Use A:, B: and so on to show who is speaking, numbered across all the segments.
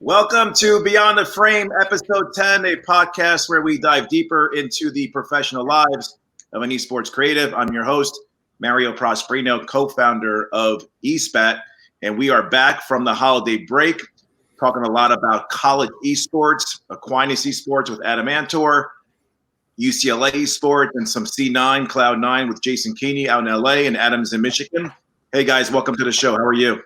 A: Welcome to Beyond the Frame, episode 10, a podcast where we dive deeper into the professional lives of an esports creative. I'm your host, Mario Prosperino, co-founder of ESPAT, and we are back from the holiday break, talking a lot about college esports, Aquinas Esports with Adam Antor, UCLA Esports, and some C9, Cloud9 with Jason Keany out in LA, and Adam's in Michigan. Hey guys, welcome to the show. How are you?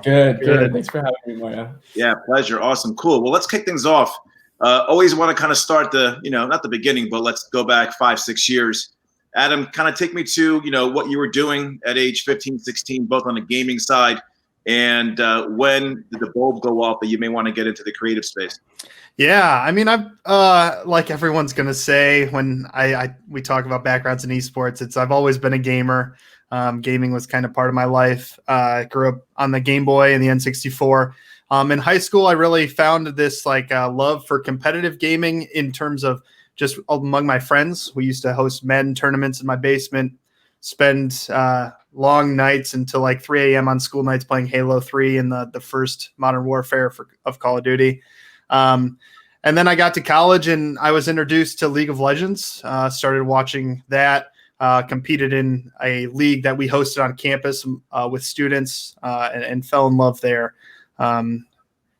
B: Good. Thanks for having me, Mario.
A: Yeah, pleasure. Awesome. Cool. Well, let's kick things off. Always want to kind of start not the beginning, but let's go back 5-6 years. Adam, kind of take me to, what you were doing at age 15, 16, both on the gaming side, and when did the bulb go off that you may want to get into the creative space?
C: Yeah, I mean, I've like everyone's gonna say when we talk about backgrounds in esports, I've always been a gamer. Gaming was kind of part of my life. I grew up on the Game Boy and the N64. In high school, I really found this love for competitive gaming in terms of just among my friends. We used to host Madden tournaments in my basement, spend long nights until 3 a.m. on school nights playing Halo 3 and the first Modern Warfare of Call of Duty. And then I got to college and I was introduced to League of Legends, started watching that. Competed in a league that we hosted on campus with students and fell in love there.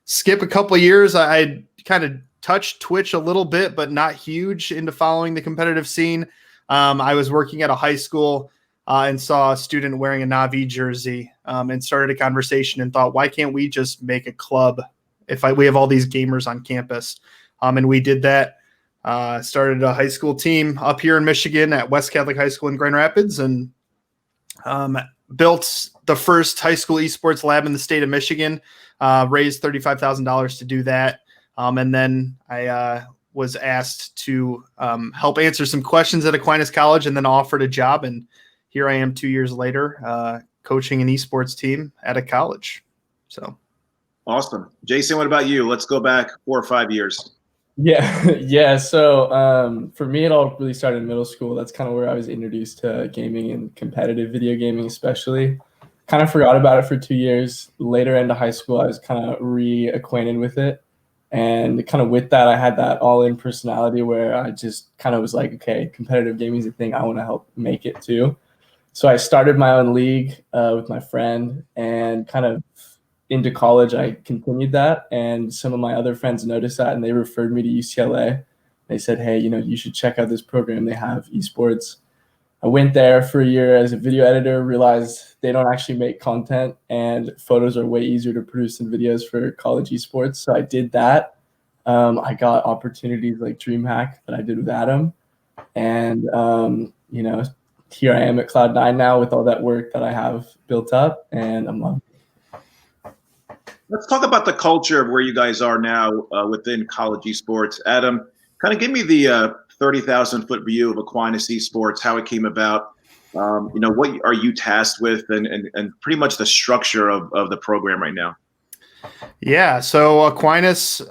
C: Skip a couple of years, I kind of touched Twitch a little bit, but not huge into following the competitive scene. I was working at a high school and saw a student wearing a Na'Vi jersey and started a conversation and thought, why can't we just make a club if we have all these gamers on campus? And we did that. Started a high school team up here in Michigan at West Catholic High School in Grand Rapids and built the first high school esports lab in the state of Michigan, raised $35,000 to do that. And then I was asked to help answer some questions at Aquinas College and then offered a job. And here I am 2 years later, coaching an esports team at a college. So
A: awesome. Jason, what about you? Let's go back 4 or 5 years.
B: Yeah. So for me, it all really started in middle school. That's kind of where I was introduced to gaming and competitive video gaming, especially. Kind of forgot about it for 2 years. Later into high school, I was kind of reacquainted with it. And kind of with that, I had that all-in personality where I just kind of was like, okay, competitive gaming is a thing. I want to help make it too. So I started my own league with my friend and kind of into college, I continued that, and some of my other friends noticed that, and they referred me to UCLA. They said, hey, you should check out this program. They have esports. I went there for a year as a video editor, realized they don't actually make content, and photos are way easier to produce than videos for college esports. So I did that. I got opportunities like DreamHack that I did with Adam. And, here I am at Cloud9 now with all that work that I have built up, and I'm loving it.
A: Let's talk about the culture of where you guys are now within college esports. Adam, kind of give me the 30,000-foot view of Aquinas Esports, how it came about. What are you tasked with, and pretty much the structure of the program right now?
C: Yeah, so Aquinas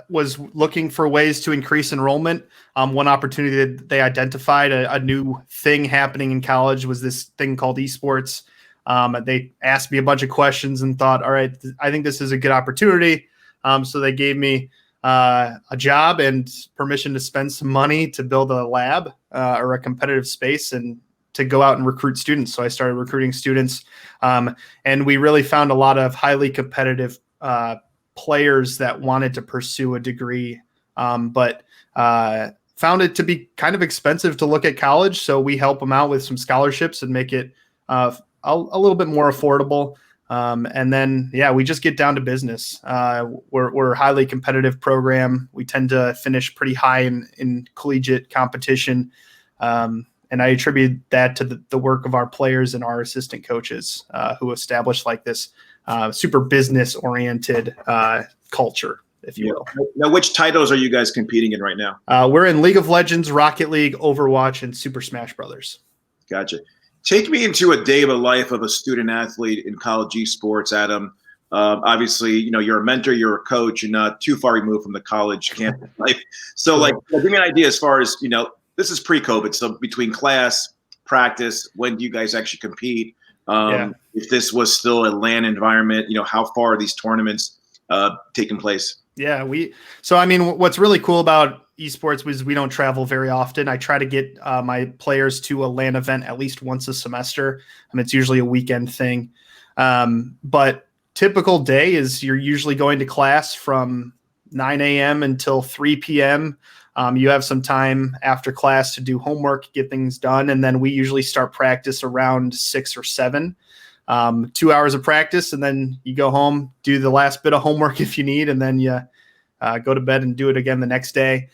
C: was looking for ways to increase enrollment. One opportunity that they identified, a new thing happening in college, was this thing called esports. They asked me a bunch of questions and thought, all right, I think this is a good opportunity. So they gave me a job and permission to spend some money to build a lab or a competitive space and to go out and recruit students. So I started recruiting students, and we really found a lot of highly competitive players that wanted to pursue a degree, but found it to be kind of expensive to look at college. So we help them out with some scholarships and make it a little bit more affordable. And then, we just get down to business. We're a highly competitive program. We tend to finish pretty high in collegiate competition. And I attribute that to the work of our players and our assistant coaches who established this super business oriented culture, if you will.
A: Now, which titles are you guys competing in right now?
C: We're in League of Legends, Rocket League, Overwatch, and Super Smash Brothers.
A: Gotcha. Take me into a day of the life of a student athlete in college esports, Adam. Obviously, you're a mentor, you're a coach, you're not too far removed from the college campus life. So, give me an idea as far as, this is pre-COVID. So between class, practice, when do you guys actually compete? If this was still a LAN environment, how far are these tournaments? taking place?
C: Yeah, what's really cool about esports was we don't travel very often. I try to get my players to a LAN event at least once a semester. It's usually a weekend thing. But typical day is you're usually going to class from 9 a.m. until 3 p.m. You have some time after class to do homework, get things done, and then we usually start practice around 6 or 7. 2 hours of practice, and then you go home, do the last bit of homework if you need, and then you go to bed and do it again the next day.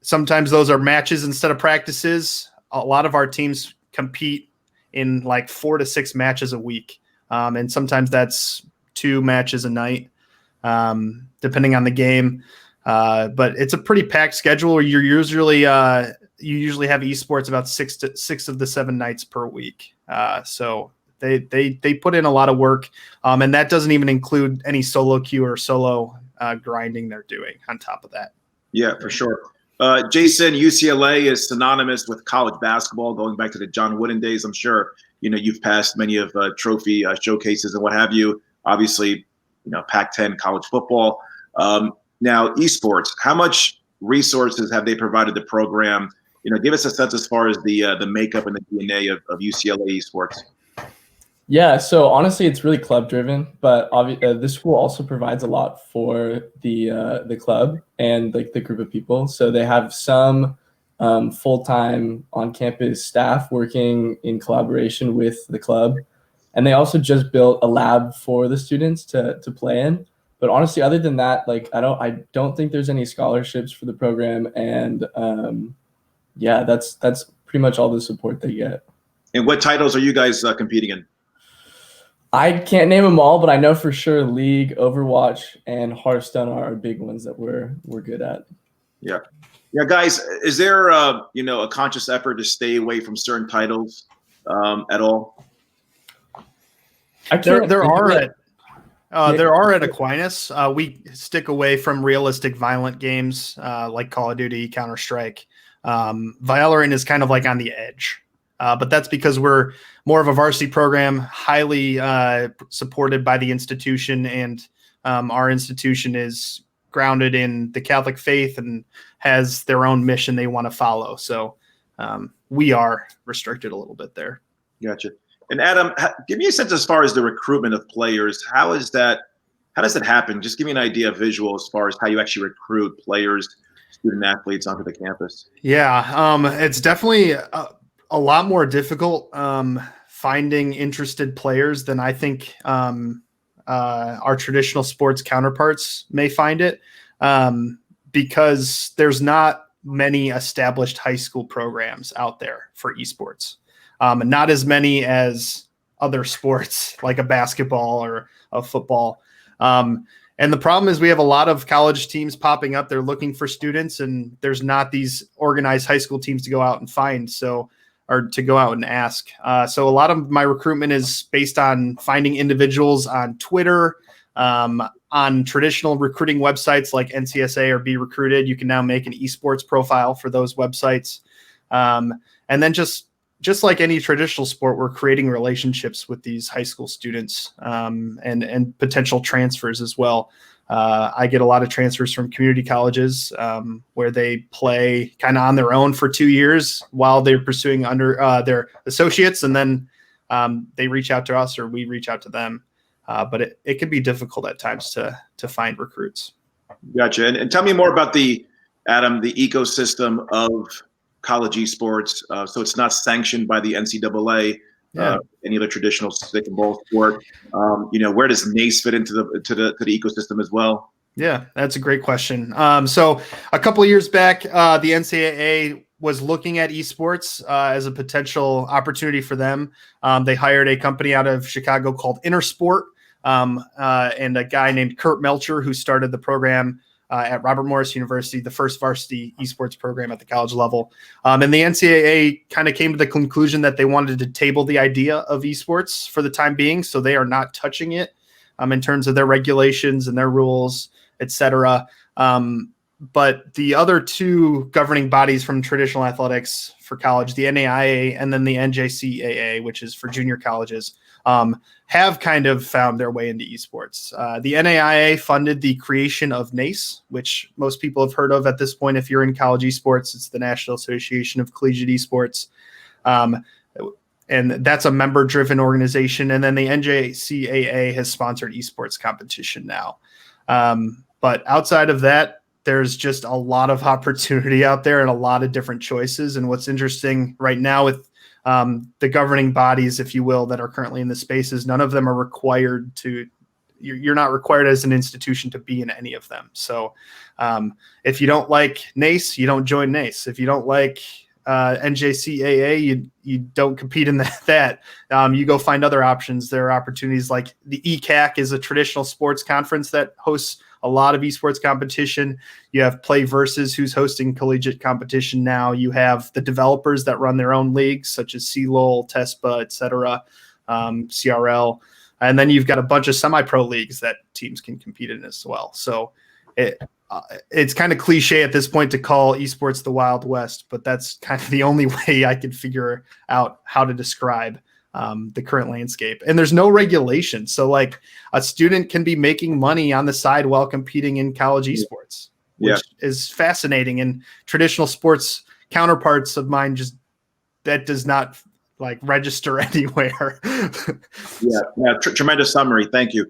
C: Sometimes those are matches instead of practices. A lot of our teams compete in like 4 to 6 matches a week, and sometimes that's 2 matches a night, depending on the game. But it's a pretty packed schedule. Where you usually have esports about 6 of the 7 nights per week. So they put in a lot of work, and that doesn't even include any solo queue or solo grinding they're doing on top of that.
A: Yeah, for sure. Jason, UCLA is synonymous with college basketball, going back to the John Wooden days. I'm sure you've passed many of trophy showcases and what have you. Obviously, Pac-10 college football. Now, esports. How much resources have they provided the program? Give us a sense as far as the makeup and the DNA of UCLA Esports.
B: Yeah, so honestly, it's really club driven, but this school also provides a lot for the club and like the group of people. So they have some full-time on-campus staff working in collaboration with the club, and they also just built a lab for the students to play in. But honestly, other than that, like I don't think there's any scholarships for the program, and yeah, that's pretty much all the support they get.
A: And what titles are you guys competing in?
B: I can't name them all, but I know for sure League, Overwatch, and Hearthstone are big ones that we're good at.
A: Yeah, guys. Is there a conscious effort to stay away from certain titles at all?
C: There are at Aquinas. We stick away from realistic, violent games like Call of Duty, Counter-Strike. Valorant is kind of like on the edge. But that's because we're more of a varsity program, highly supported by the institution, and our institution is grounded in the Catholic faith and has their own mission they want to follow. So we are restricted a little bit there.
A: Gotcha. And Adam, give me a sense as far as the recruitment of players. How does that happen? Just give me an idea, of visual, as far as how you actually recruit players, student athletes onto the campus.
C: Yeah, it's definitely a lot more difficult finding interested players than I think our traditional sports counterparts may find it, because there's not many established high school programs out there for esports. Not as many as other sports like a basketball or a football. And the problem is we have a lot of college teams popping up. They're looking for students, and there's not these organized high school teams to go out and find. Or to go out and ask. So a lot of my recruitment is based on finding individuals on Twitter, on traditional recruiting websites like NCSA or Be Recruited. You can now make an esports profile for those websites. And then just like any traditional sport, we're creating relationships with these high school students and potential transfers as well. I get a lot of transfers from community colleges where they play kind of on their own for 2 years while they're pursuing their associates, and then they reach out to us or we reach out to them. But it can be difficult at times to find recruits.
A: Gotcha. And tell me more about the ecosystem of college esports. So it's not sanctioned by the NCAA. Yeah. Any other traditional stick and ball sport. Where does NACE fit into the ecosystem as well?
C: Yeah, that's a great question. So a couple of years back, the NCAA was looking at esports as a potential opportunity for them. They hired a company out of Chicago called Intersport, and a guy named Kurt Melcher, who started the program at Robert Morris University, the first varsity esports program at the college level. And the NCAA kind of came to the conclusion that they wanted to table the idea of esports for the time being. So they are not touching it in terms of their regulations and their rules, et cetera. But the other 2 governing bodies from traditional athletics, for college, the NAIA and then the NJCAA, which is for junior colleges, have kind of found their way into esports. The NAIA funded the creation of NACE, which most people have heard of at this point. If you're in college esports, it's the National Association of Collegiate Esports. And that's a member-driven organization. And then the NJCAA has sponsored esports competition now. But outside of that, there's just a lot of opportunity out there and a lot of different choices. And what's interesting right now with the governing bodies, if you will, that are currently in the spaces, none of them are required to, you're not required as an institution to be in any of them. So if you don't like NACE, you don't join NACE. If you don't like NJCAA, you don't compete in that. You go find other options. There are opportunities like the ECAC is a traditional sports conference that hosts a lot of esports competition. You have Play Versus, who's hosting collegiate competition now. You have the developers that run their own leagues, such as CLOL, TESPA, etc., CRL. And then you've got a bunch of semi-pro leagues that teams can compete in as well. So it's kind of cliche at this point to call esports the Wild West, but that's kind of the only way I could figure out how to describe the current landscape. And there's no regulation. So like a student can be making money on the side while competing in college esports, which is fascinating. And traditional sports counterparts of mine that does not like register anywhere.
A: Tremendous summary. Thank you.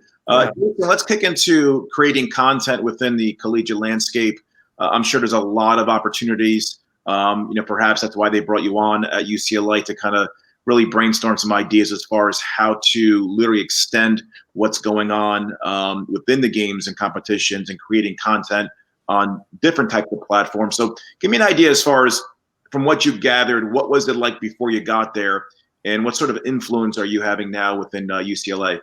A: Let's kick into creating content within the collegiate landscape. I'm sure there's a lot of opportunities. Perhaps that's why they brought you on at UCLA to kind of really brainstorm some ideas as far as how to literally extend what's going on within the games and competitions and creating content on different types of platforms. So give me an idea as far as from what you've gathered, what was it like before you got there, and what sort of influence are you having now within UCLA?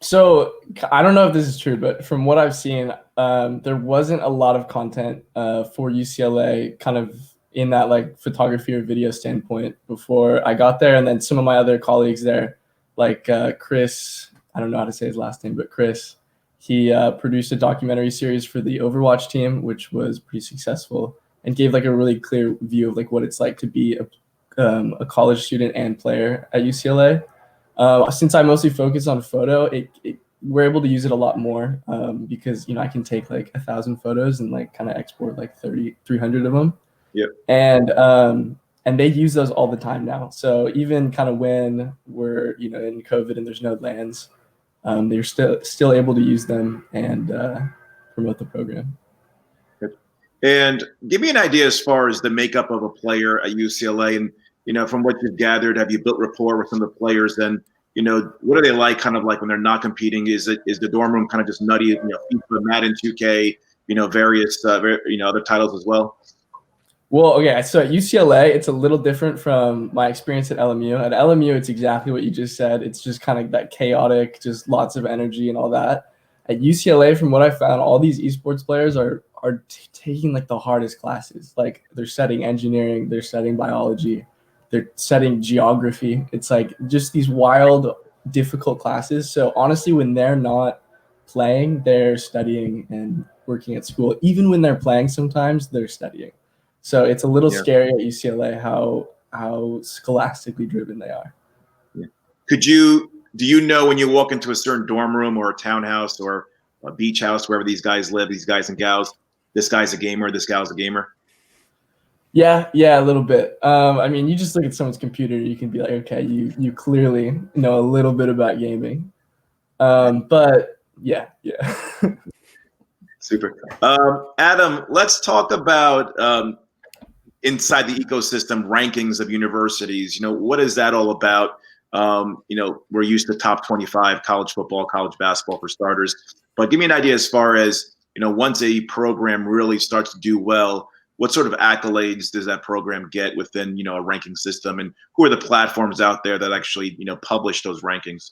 B: So I don't know if this is true, but from what I've seen, there wasn't a lot of content for UCLA kind of in that like photography or video standpoint before I got there. And then some of my other colleagues there, like Chris, I don't know how to say his last name, but Chris, he produced a documentary series for the Overwatch team, which was pretty successful and gave like a really clear view of like what it's like to be a college student and player at UCLA. Since I mostly focus on photo, we're able to use it a lot more because, I can take like 1,000 photos and like kind of export like 300 of them.
A: Yep.
B: And they use those all the time now. So even kind of when we're, in COVID and there's no LANs, they're still able to use them and promote the program.
A: Good. And give me an idea as far as the makeup of a player at UCLA. And, from what you've gathered, have you built rapport with some of the players? And, what are they like kind of like when they're not competing? Is the dorm room kind of just nutty, FIFA, Madden, 2K, various, other titles as well?
B: Well, okay, so at UCLA, it's a little different from my experience at LMU. At LMU, it's exactly what you just said. It's just kind of that chaotic, just lots of energy and all that. At UCLA, from what I found, all these esports players are taking like the hardest classes. Like they're studying engineering, they're studying biology, they're studying geography. It's like just these wild, difficult classes. So honestly, when they're not playing, they're studying and working at school. Even when they're playing, sometimes they're studying. So it's a little scary at UCLA how scholastically driven they are.
A: Yeah. Do you know when you walk into a certain dorm room or a townhouse or a beach house, wherever these guys live, these guys and gals, this guy's a gamer, this gal's a gamer?
B: Yeah, a little bit. You just look at someone's computer, you can be like, okay, you clearly know a little bit about gaming. But yeah.
A: Super. Adam, let's talk about inside the ecosystem rankings of universities. What is that all about? We're used to top 25 college football, college basketball for starters, but give me an idea as far as, once a program really starts to do well, what sort of accolades does that program get within, a ranking system, and who are the platforms out there that actually, publish those rankings?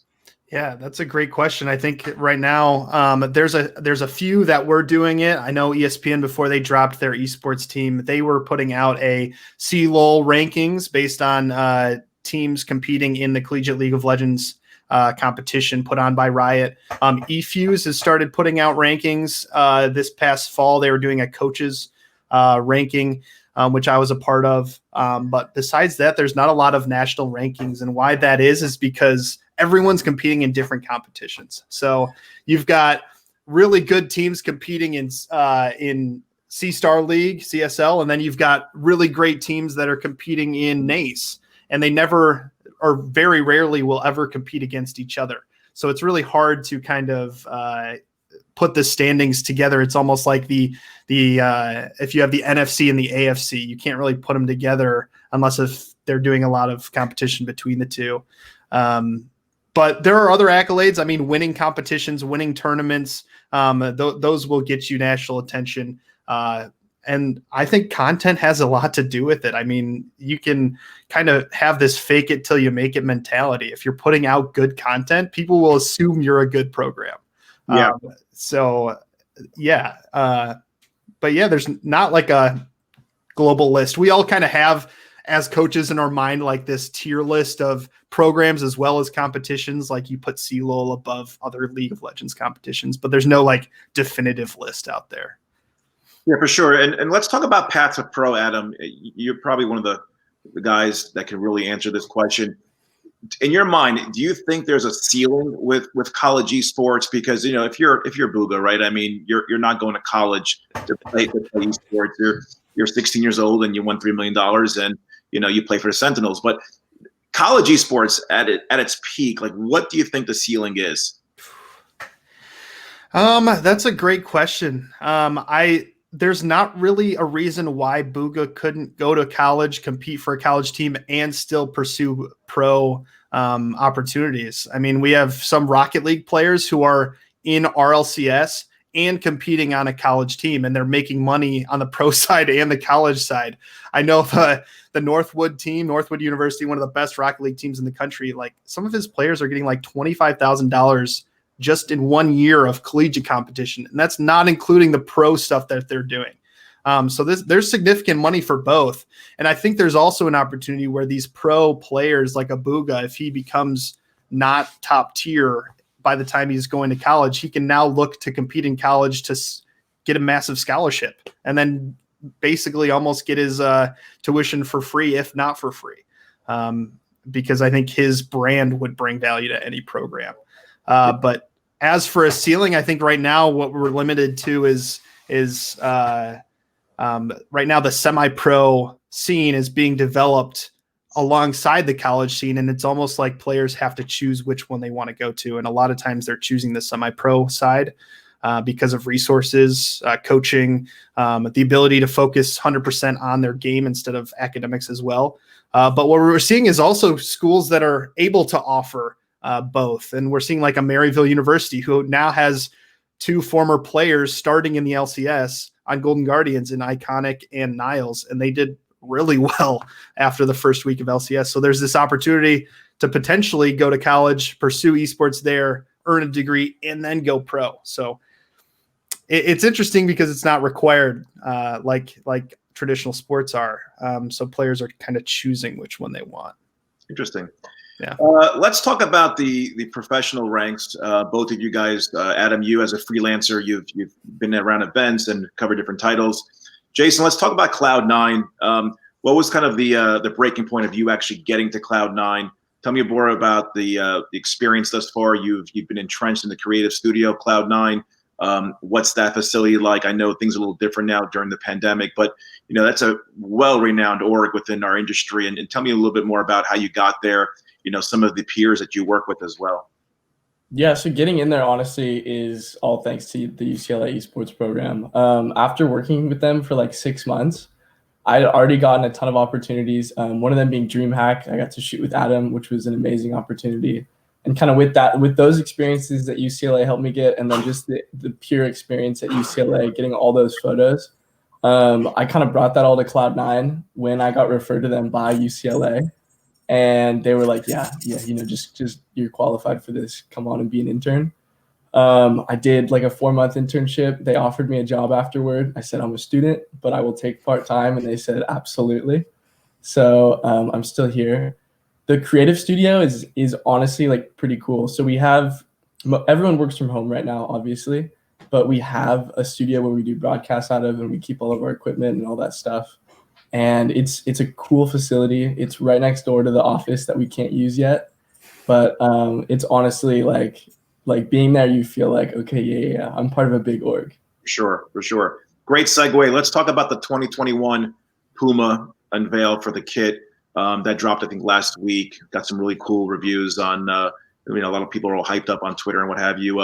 C: Yeah, that's a great question. I think right now there's a few that were doing it. I know ESPN, before they dropped their esports team, they were putting out a CLOL rankings based on teams competing in the Collegiate League of Legends competition put on by Riot. eFuse has started putting out rankings this past fall. They were doing a coaches ranking. which I was a part of. But besides that, there's not a lot of national rankings. And why that is because everyone's competing in different competitions. So you've got really good teams competing in C-Star League, CSL, and then you've got really great teams that are competing in NACE, and they never or very rarely will ever compete against each other. So it's really hard to kind of put the standings together. It's almost like the if you have the NFC and the AFC, you can't really put them together unless if they're doing a lot of competition between the two. But there are other accolades. I mean, winning competitions, winning tournaments, those will get you national attention. And I think content has a lot to do with it. I mean, you can kind of have this fake it till you make it mentality. If you're putting out good content, people will assume you're a good program.
A: Yeah.
C: But yeah, there's not like a global list. We all kind of have, as coaches in our mind, like this tier list of programs as well as competitions. Like you put CLOL above other League of Legends competitions, but there's no like definitive list out there.
A: Yeah, for sure. And let's talk about path to pro, Adam. You're probably one of the guys that can really answer this question. In your mind, do you think there's a ceiling with college esports? Because if you're Booga, right? I mean, you're not going to college to play esports. You're 16 years old and you won $3 million, and you play for the Sentinels. But college esports at its peak, like, what do you think the ceiling is?
C: That's a great question. There's not really a reason why Booga couldn't go to college, compete for a college team, and still pursue pro opportunities. I mean, we have some Rocket League players who are in RLCS and competing on a college team, and they're making money on the pro side and the college side. I know the Northwood team, Northwood University, one of the best Rocket League teams in the country, like some of his players are getting like $25,000 just in 1 year of collegiate competition. And that's not including the pro stuff that they're doing. So there's significant money for both. And I think there's also an opportunity where these pro players like a Booga, if he becomes not top tier by the time he's going to college, he can now look to compete in college to get a massive scholarship and then basically almost get his tuition for free, if not for free. Because I think his brand would bring value to any program. But as for a ceiling, I think right now what we're limited to is right now the semi-pro scene is being developed alongside the college scene, and it's almost like players have to choose which one they want to go to. And a lot of times they're choosing the semi-pro side because of resources, coaching, the ability to focus 100% on their game instead of academics as well. But what we're seeing is also schools that are able to offer both. And we're seeing like a Maryville University who now has 2 former players starting in the LCS on Golden Guardians in Iconic and Niles. And they did really well after the first week of LCS. So there's this opportunity to potentially go to college, pursue esports there, earn a degree, and then go pro. So it's interesting because it's not required like traditional sports are. So players are kind of choosing which one they want.
A: Interesting.
C: Yeah.
A: Let's talk about the professional ranks. Both of you guys, Adam, you as a freelancer, you've been around events and covered different titles. Jason, let's talk about Cloud9. What was kind of the breaking point of you actually getting to Cloud9? Tell me more about the experience thus far. You've been entrenched in the creative studio, Cloud9. What's that facility like? I know things are a little different now during the pandemic, but that's a well-renowned org within our industry. And tell me a little bit more about how you got there. Some of the peers that you work with as well.
B: Yeah, so getting in there, honestly, is all thanks to the UCLA Esports program. After working with them for like 6 months, I'd already gotten a ton of opportunities. One of them being DreamHack. I got to shoot with Adam, which was an amazing opportunity. And kind of with those experiences that UCLA helped me get, and then just the pure experience at UCLA, getting all those photos, I kind of brought that all to Cloud9 when I got referred to them by UCLA. And they were like, yeah, just you're qualified for this. Come on and be an intern. I did like a 4-month internship. They offered me a job afterward. I said, I'm a student, but I will take part-time. And they said, absolutely. So I'm still here. The creative studio is honestly like pretty cool. So we have, everyone works from home right now, obviously, but we have a studio where we do broadcasts out of, and we keep all of our equipment and all that stuff. and it's a cool facility. It's right next door to the office that we can't use yet, but it's honestly like being there, you feel like, okay, yeah, I'm part of a big org.
A: For sure. Great segue. Let's talk about the 2021 Puma unveil for the kit that dropped, I think, last week. Got some really cool reviews on. A lot of people are all hyped up on Twitter and what have you.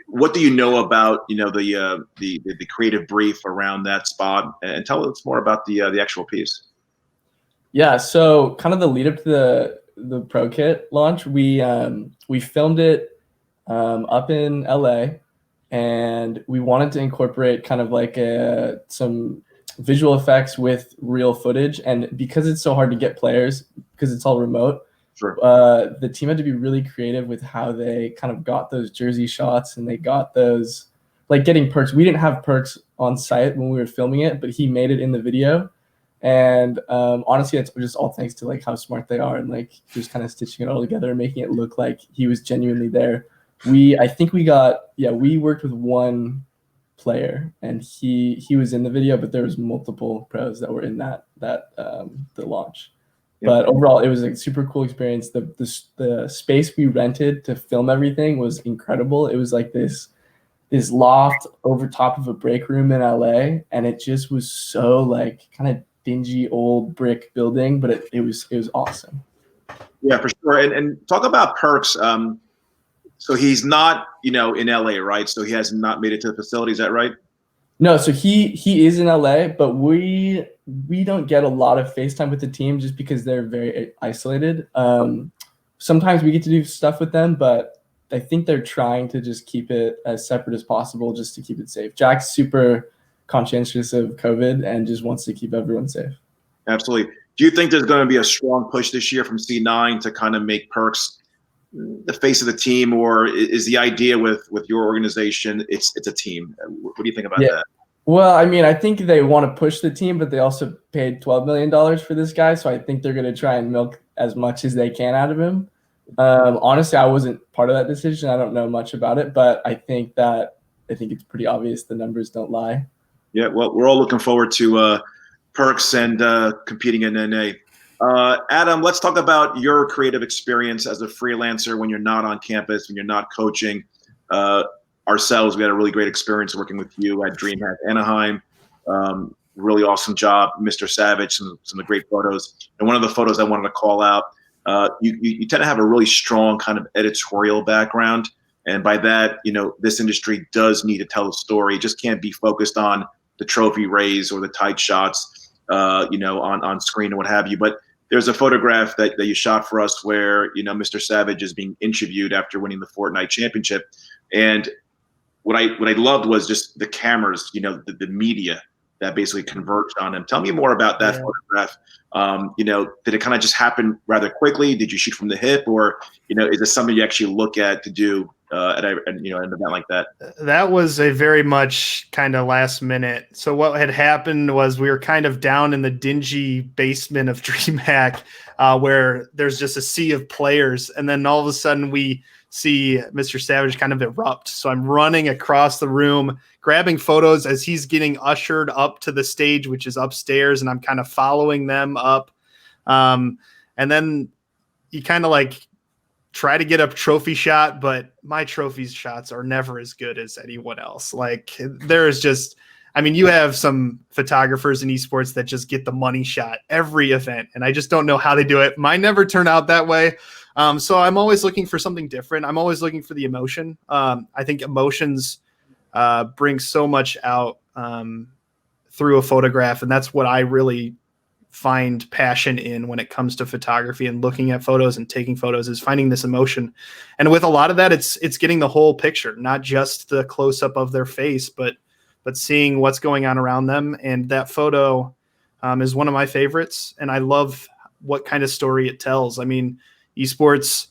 A: What do you know about the creative brief around that spot? And tell us more about the actual piece.
B: Yeah, so kind of the lead up to the Pro Kit launch, we filmed it up in LA, and we wanted to incorporate kind of like some visual effects with real footage. And because it's so hard to get players, because it's all remote,
A: sure.
B: The team had to be really creative with how they kind of got those jersey shots, and they got those, like, getting perks. We didn't have perks on site when we were filming it, but he made it in the video. And honestly, it's just all thanks to like how smart they are and like just kind of stitching it all together and making it look like he was genuinely there. We worked with one player, and he was in the video, but there was multiple pros that were in the launch. Yep. But overall, it was a super cool experience. The space we rented to film everything was incredible. It was like this loft over top of a break room in LA, and it just was so like kind of dingy old brick building, but it was awesome.
A: Yeah, for sure. And talk about perks. So he's not, in LA, right? So he has not made it to the facility. Is that right?
B: No, so he is in LA, but we don't get a lot of FaceTime with the team just because they're very isolated. Sometimes we get to do stuff with them, but I think they're trying to just keep it as separate as possible just to keep it safe. Jack's super conscientious of COVID and just wants to keep everyone safe.
A: Absolutely. Do you think there's going to be a strong push this year from C9 to kind of make perks the face of the team, or is the idea with your organization it's a team? What do you think about that?
B: Well, I mean, I think they want to push the team, but they also paid $12 million for this guy, so I think they're going to try and milk as much as they can out of him. Honestly, I wasn't part of that decision. I don't know much about it, but I think it's pretty obvious the numbers don't lie.
A: Yeah, well, we're all looking forward to perks and competing in NA. Adam, let's talk about your creative experience as a freelancer when you're not on campus, when you're not coaching. Ourselves, we had a really great experience working with you at DreamHack Anaheim. Really awesome job, Mr. Savage, some great photos. And one of the photos I wanted to call out, you tend to have a really strong kind of editorial background. And by that, this industry does need to tell a story. It just can't be focused on the trophy raise or the tight shots, on screen and what have you. But there's a photograph that you shot for us where, Mr. Savage is being interviewed after winning the Fortnite championship. And what I loved was just the cameras, the media that basically converged on him. Tell me more about that photograph. Did it kind of just happen rather quickly? Did you shoot from the hip, or, is this something you actually look at to do at an event like that?
C: That was a very much kind of last minute. So what had happened was we were kind of down in the dingy basement of DreamHack, where there's just a sea of players. And then all of a sudden we see Mr. Savage kind of erupt. So I'm running across the room, grabbing photos as he's getting ushered up to the stage, which is upstairs, and I'm kind of following them up. And then you kind of like try to get a trophy shot, but my trophy shots are never as good as anyone else. Like, there is just, you have some photographers in esports that just get the money shot every event, and I just don't know how they do it. Mine never turn out that way. So I'm always looking for something different. I'm always looking for the emotion. I think emotions bring so much out through a photograph, and that's what I really find passion in when it comes to photography and looking at photos and taking photos, is finding this emotion. And with a lot of that, it's getting the whole picture, not just the close-up of their face, but seeing what's going on around them. And that photo is one of my favorites, and I love what kind of story it tells. Esports,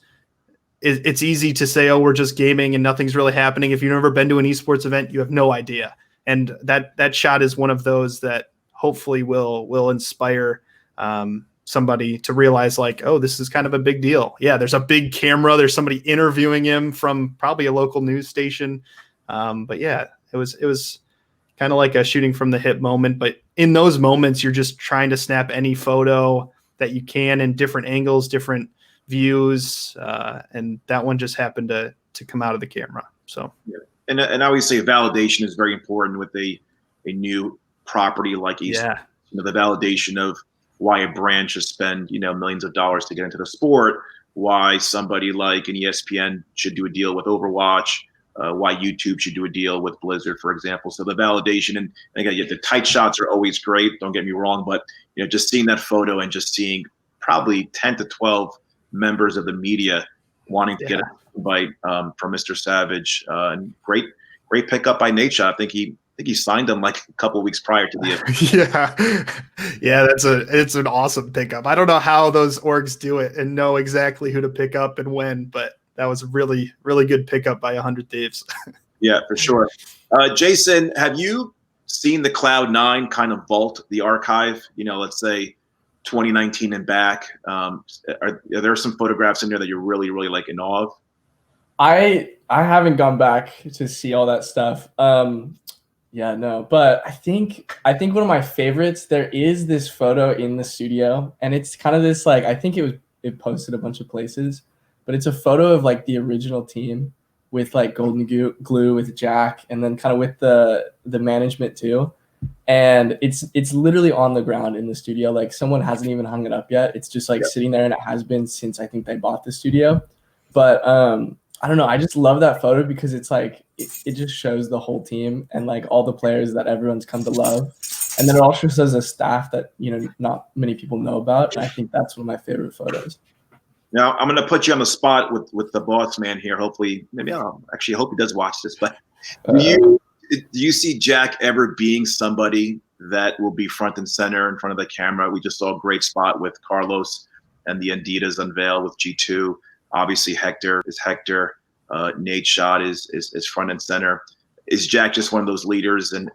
C: it's easy to say, oh, we're just gaming and nothing's really happening. If you've never been to an esports event, you have no idea. And that shot is one of those that hopefully will inspire somebody to realize, like, oh, this is kind of a big deal. Yeah, there's a big camera. There's somebody interviewing him from probably a local news station. But yeah, it was kind of like a shooting from the hip moment, but in those moments, you're just trying to snap any photo that you can in different angles, different views. And that one just happened to come out of the camera. So,
A: yeah. And obviously validation is very important with a new property like esports.
C: Yeah.
A: The validation of why a brand should spend, millions of dollars to get into the sport, why somebody like an ESPN should do a deal with Overwatch, why YouTube should do a deal with Blizzard, for example. So the validation, and again, the tight shots are always great. Don't get me wrong, but just seeing that photo and just seeing probably 10 to 12 members of the media wanting to get an invite from Mr. Savage, and great pickup by Nate Shot. I think he signed him like a couple of weeks prior to the
C: event. Yeah, it's an awesome pickup. I don't know how those orgs do it and know exactly who to pick up and when, but that was a really, really good pickup by 100 Thieves.
A: Yeah, for sure. Jason, have you seen the Cloud9 kind of vault, the archive? Let's say 2019 and back. Are there some photographs in there that you're really, really like in awe of?
B: I haven't gone back to see all that stuff. Yeah, no, but I think one of my favorites, there is this photo in the studio, and it's kind of this, like, I think it posted a bunch of places, but it's a photo of like the original team with like golden glue with Jack, and then kind of with the management too. And it's literally on the ground in the studio. Like, someone hasn't even hung it up yet. It's just like sitting there, and it has been since I think they bought the studio. But I don't know. I just love that photo because it's like, it just shows the whole team and like all the players that everyone's come to love. And then it also shows a staff that, not many people know about. And I think that's one of my favorite photos.
A: Now, I'm going to put you on the spot with the boss man here. Hopefully, maybe I'll actually hope he does watch this. But do you see Jack ever being somebody that will be front and center in front of the camera? We just saw a great spot with Carlos and the Adidas unveil with G2. Obviously, Hector is Hector. Nate Shot is front and center. Is Jack just one of those leaders and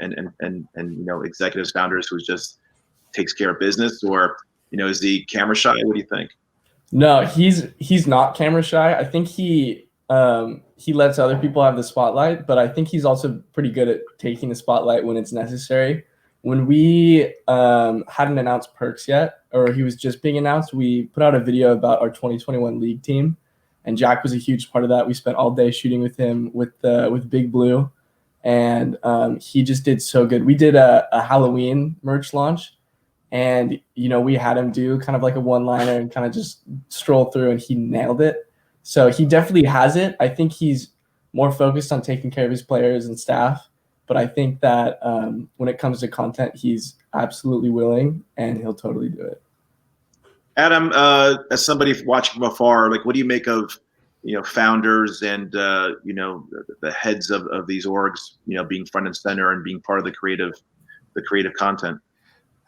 A: executives, founders who just takes care of business, or is he camera shy? What do you think?
B: No, he's not camera shy. I think he lets other people have the spotlight, but I think he's also pretty good at taking the spotlight when it's necessary. When we hadn't announced Perks yet, or he was just being announced, we put out a video about our 2021 league team. And Jack was a huge part of that. We spent all day shooting with him with Big Blue, and he just did so good. We did a Halloween merch launch, and we had him do kind of like a one-liner and kind of just stroll through, and he nailed it. So he definitely has it. I think he's more focused on taking care of his players and staff, but I think that when it comes to content, he's absolutely willing, and he'll totally do it.
A: Adam, as somebody watching from afar, like, what do you make of, founders and the heads of these orgs, being front and center and being part of the creative content?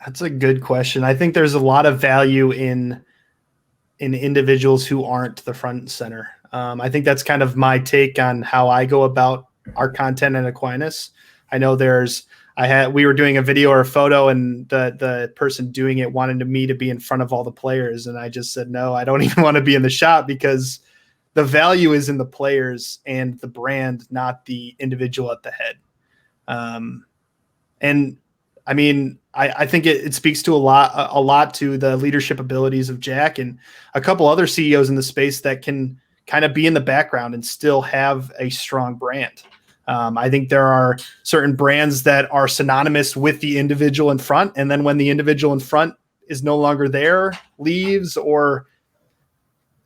C: That's a good question. I think there's a lot of value in individuals who aren't the front and center. I think that's kind of my take on how I go about our content at Aquinas. I know we were doing a video or a photo, and the person doing it wanted me to be in front of all the players. And I just said, no, I don't even want to be in the shot, because the value is in the players and the brand, not the individual at the head. And I mean, I think it speaks to a lot to the leadership abilities of Jack and a couple other CEOs in the space that can kind of be in the background and still have a strong brand. I think there are certain brands that are synonymous with the individual in front, and then when the individual in front is no longer there, leaves, or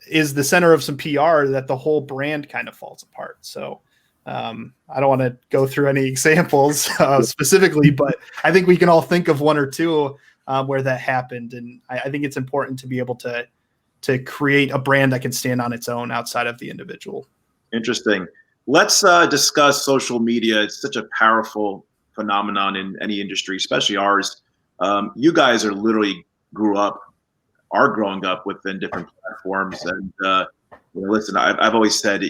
C: is the center of some PR, that the whole brand kind of falls apart. So I don't want to go through any examples specifically, but I think we can all think of one or two where that happened. And I think it's important to be able to create a brand that can stand on its own outside of the individual.
A: Interesting. Let's discuss social media. It's such a powerful phenomenon in any industry, especially ours. You guys are literally are growing up within different platforms. And listen, I've always said,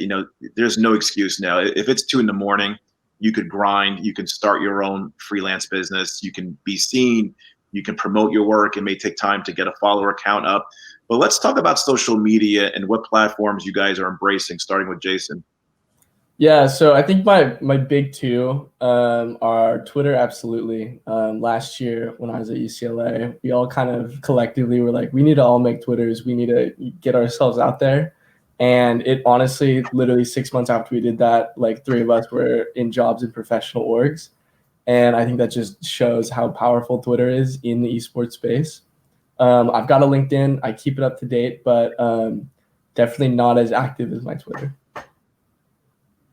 A: there's no excuse now. If it's 2 a.m, you could grind. You can start your own freelance business. You can be seen. You can promote your work. It may take time to get a follower count up. But let's talk about social media and what platforms you guys are embracing, starting with Jason.
B: Yeah, so I think my big two are Twitter, absolutely. My big two are Twitter, absolutely. Last year when I was at UCLA, we all kind of collectively were like, we need to all make Twitters. We need to get ourselves out there. And it honestly, literally 6 months after we did that, like three of us were in jobs in professional orgs. And I think that just shows how powerful Twitter is in the esports space. I've got a LinkedIn. I keep it up to date, but definitely not as active as my Twitter.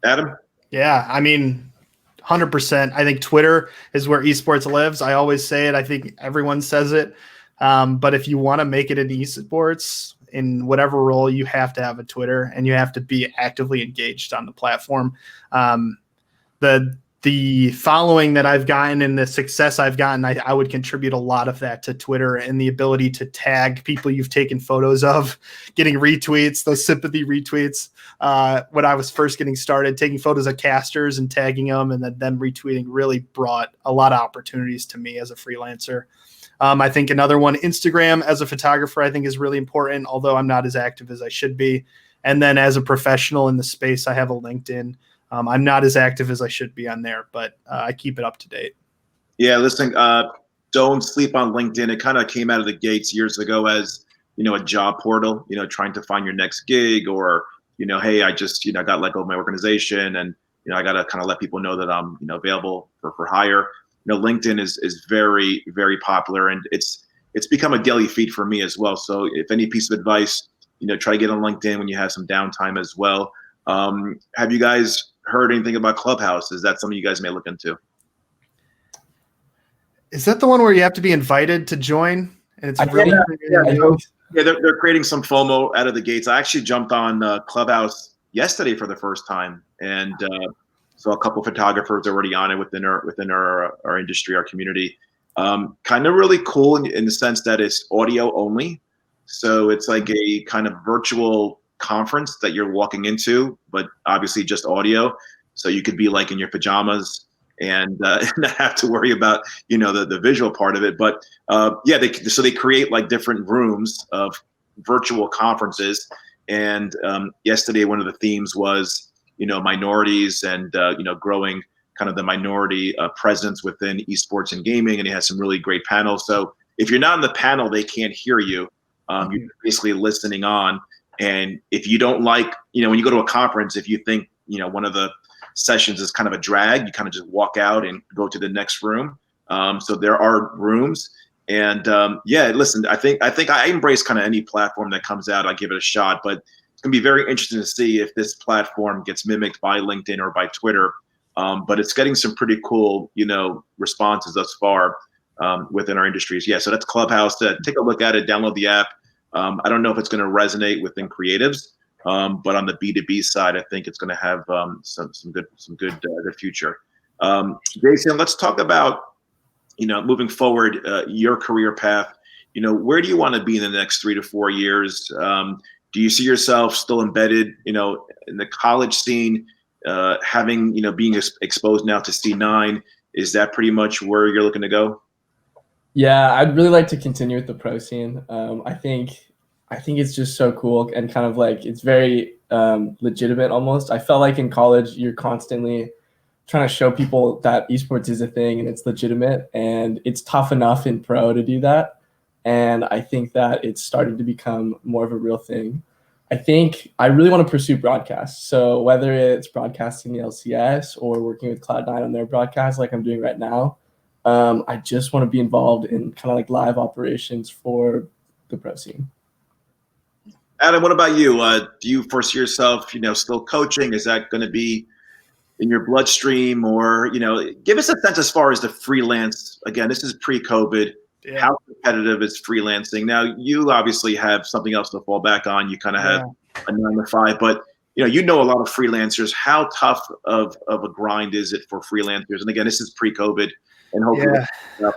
A: Adam?
C: Yeah, I mean, 100%. I think Twitter is where esports lives. I always say it. I think everyone says it. But if you want to make it in esports in whatever role, you have to have a Twitter and you have to be actively engaged on the platform. The following that I've gotten and the success I've gotten, I would contribute a lot of that to Twitter and the ability to tag people you've taken photos of, getting retweets, those sympathy retweets. When I was first getting started, taking photos of casters and tagging them and then them retweeting really brought a lot of opportunities to me as a freelancer. I think another one, Instagram as a photographer, I think is really important, although I'm not as active as I should be. And then as a professional in the space, I have a LinkedIn. I'm not as active as I should be on there, but I keep it up to date.
A: Yeah, listen, don't sleep on LinkedIn. It kind of came out of the gates years ago as, a job portal, trying to find your next gig or, hey, I just, got let go of my organization and, I got to kind of let people know that I'm, available for hire. LinkedIn is very, very popular and it's become a daily feed for me as well. So if any piece of advice, try to get on LinkedIn when you have some downtime as well. Have you guys heard anything about Clubhouse? Is that something you guys may look into?
C: Is that the one where you have to be invited to join? And it's
A: They're creating some FOMO out of the gates. I actually jumped on Clubhouse yesterday for the first time, and saw a couple photographers already on it within our industry, our community. Kind of really cool in the sense that it's audio only, so it's like a kind of virtual conference that you're walking into, but obviously just audio. So you could be like in your pajamas and not have to worry about, the visual part of it. But they create like different rooms of virtual conferences. And yesterday, one of the themes was, minorities and, growing kind of the minority presence within esports and gaming. And it has some really great panels. So if you're not in the panel, they can't hear you. You're basically listening on. And if you don't like, when you go to a conference, if you think, one of the sessions is kind of a drag, you kind of just walk out and go to the next room. So there are rooms. And listen, I think I embrace kind of any platform that comes out. I give it a shot, but it's going to be very interesting to see if this platform gets mimicked by LinkedIn or by Twitter. But it's getting some pretty cool, responses thus far within our industries. Yeah, so that's Clubhouse. Take a look at it, download the app. I don't know if it's going to resonate within creatives, but on the B2B side, I think it's going to have some good future. Jason, let's talk about moving forward, your career path. Where do you want to be in the next 3 to 4 years? Do you see yourself still embedded, in the college scene, having being exposed now to C9? Is that pretty much where you're looking to go?
B: Yeah, I'd really like to continue with the pro scene. I think it's just so cool and kind of like it's very legitimate almost. I felt like in college you're constantly trying to show people that esports is a thing and it's legitimate, and it's tough enough in pro to do that. And I think that it's starting to become more of a real thing. I think I really want to pursue broadcast. So whether it's broadcasting the LCS or working with Cloud9 on their broadcast like I'm doing right now, I just want to be involved in kind of like live operations for the pro scene.
A: Adam, what about you? Do you foresee yourself, still coaching? Is that going to be in your bloodstream, or give us a sense as far as the freelance? Again, this is pre-COVID. Yeah. How competitive is freelancing? Now, you obviously have something else to fall back on. You kind of have a 9 to 5, but a lot of freelancers. How tough of a grind is it for freelancers? And again, this is pre-COVID. And hopefully,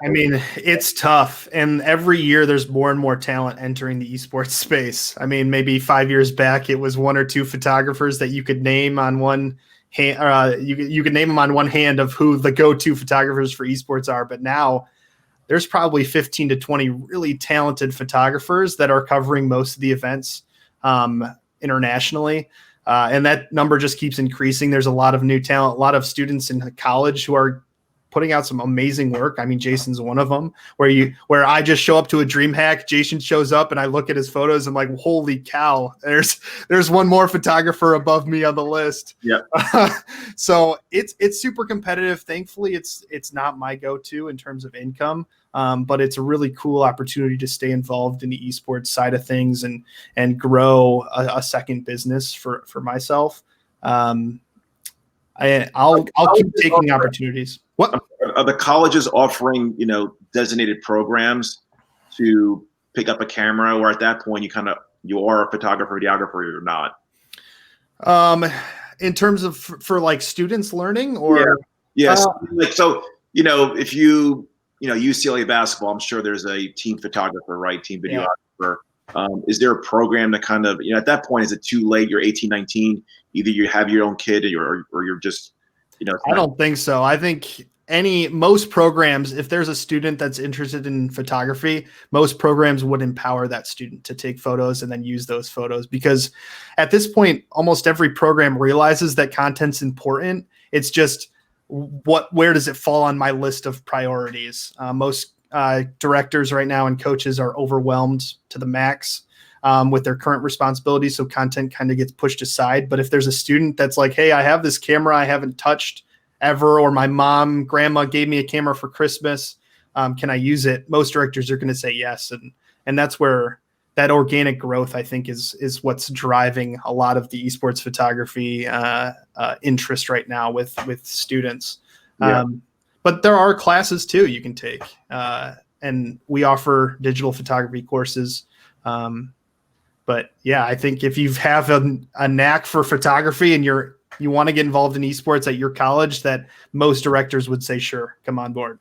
C: I mean, it's tough. And every year there's more and more talent entering the esports space. I mean, maybe 5 years back, it was 1 or 2 photographers that you could name on one hand. You could name them on one hand of who the go-to photographers for esports are. But now there's probably 15 to 20 really talented photographers that are covering most of the events internationally. And that number just keeps increasing. There's a lot of new talent, a lot of students in college who are putting out some amazing work. I mean, Jason's one of them, where I just show up to a dream hack, Jason shows up and I look at his photos and I'm like, holy cow, there's one more photographer above me on the list.
A: Yeah.
C: So it's super competitive. Thankfully it's not my go-to in terms of income. But it's a really cool opportunity to stay involved in the esports side of things and grow a second business for myself. I'll keep taking opportunities. What
A: are the colleges offering, designated programs to pick up a camera, or at that point you are a photographer, videographer, or you're not?
C: In terms of for like students learning, or
A: yes, if you UCLA basketball, I'm sure there's a team photographer, right? Team videographer. Is there a program that kind of, at that point, is it too late? You're 18, 19, either you have your own kid or you're just,
C: I don't think so. I think most programs, if there's a student that's interested in photography, most programs would empower that student to take photos and then use those photos, because at this point, almost every program realizes that content's important. It's just, where does it fall on my list of priorities? Most directors right now and coaches are overwhelmed to the max with their current responsibilities. So content kind of gets pushed aside. But if there's a student that's like, hey, I have this camera I haven't touched ever, or my grandma gave me a camera for Christmas, can I use it? Most directors are going to say yes. And that's where that organic growth, I think, is what's driving a lot of the esports photography interest right now with students.
A: Yeah.
C: But there are classes too you can take, and we offer digital photography courses. But yeah, I think if you have a knack for photography and you want to get involved in esports at your college, that most directors would say, sure, come on board.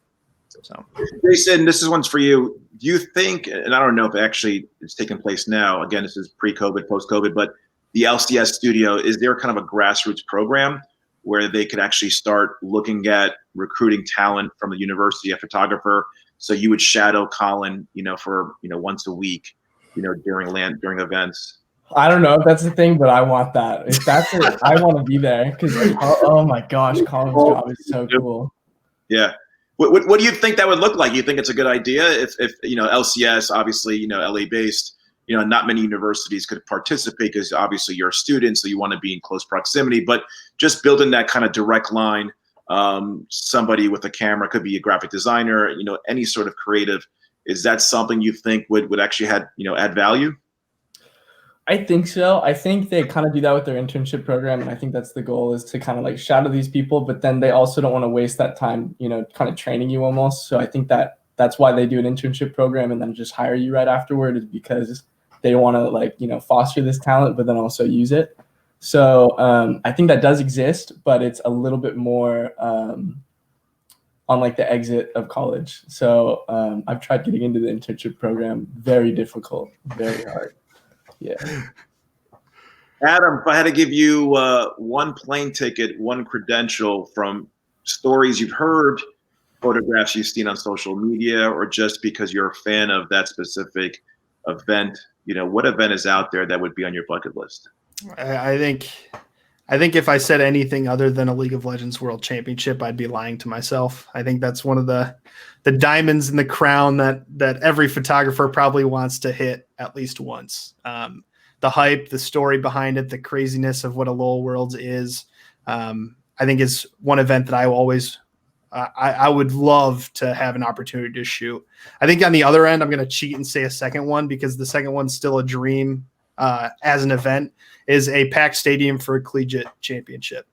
C: So,
A: Jason, this one's for you. Do you think, and I don't know if actually it's taking place now, again, this is pre-COVID, post-COVID, but the LCS studio, is there kind of a grassroots program where they could actually start looking at recruiting talent from the university, a photographer? So you would shadow Colin, for, once a week, during events.
B: I don't know if that's the thing, but I want that. If that's it, I want to be there, because oh my gosh, Colin's job is so cool.
A: Yeah. What do you think that would look like? You think it's a good idea if LCS, obviously, LA based, not many universities could participate because obviously you're a student, so you want to be in close proximity, but just building that kind of direct line, somebody with a camera, could be a graphic designer, any sort of creative. Is that something you think would actually add value?
B: I think so. I think they kind of do that with their internship program, and I think that's the goal, is to kind of like shadow these people, but then they also don't want to waste that time, kind of training you almost. So I think that's why they do an internship program and then just hire you right afterward, is because they want to foster this talent, but then also use it. So I think that does exist, but it's a little bit more on like the exit of college. So I've tried getting into the internship program. Very difficult, very hard. Yeah.
A: Adam, if I had to give you one plane ticket, one credential from stories you've heard, photographs you've seen on social media, or just because you're a fan of that specific event, what event is out there that would be on your bucket list?
C: I think if I said anything other than a League of Legends World Championship, I'd be lying to myself. I think that's one of the diamonds in the crown that every photographer probably wants to hit at least once. The hype, the story behind it, the craziness of what a LoL Worlds is, I think is one event that I would love to have an opportunity to shoot. I think on the other end, I'm going to cheat and say a second one, because the second one's still a dream as an event, is a packed stadium for a collegiate championship.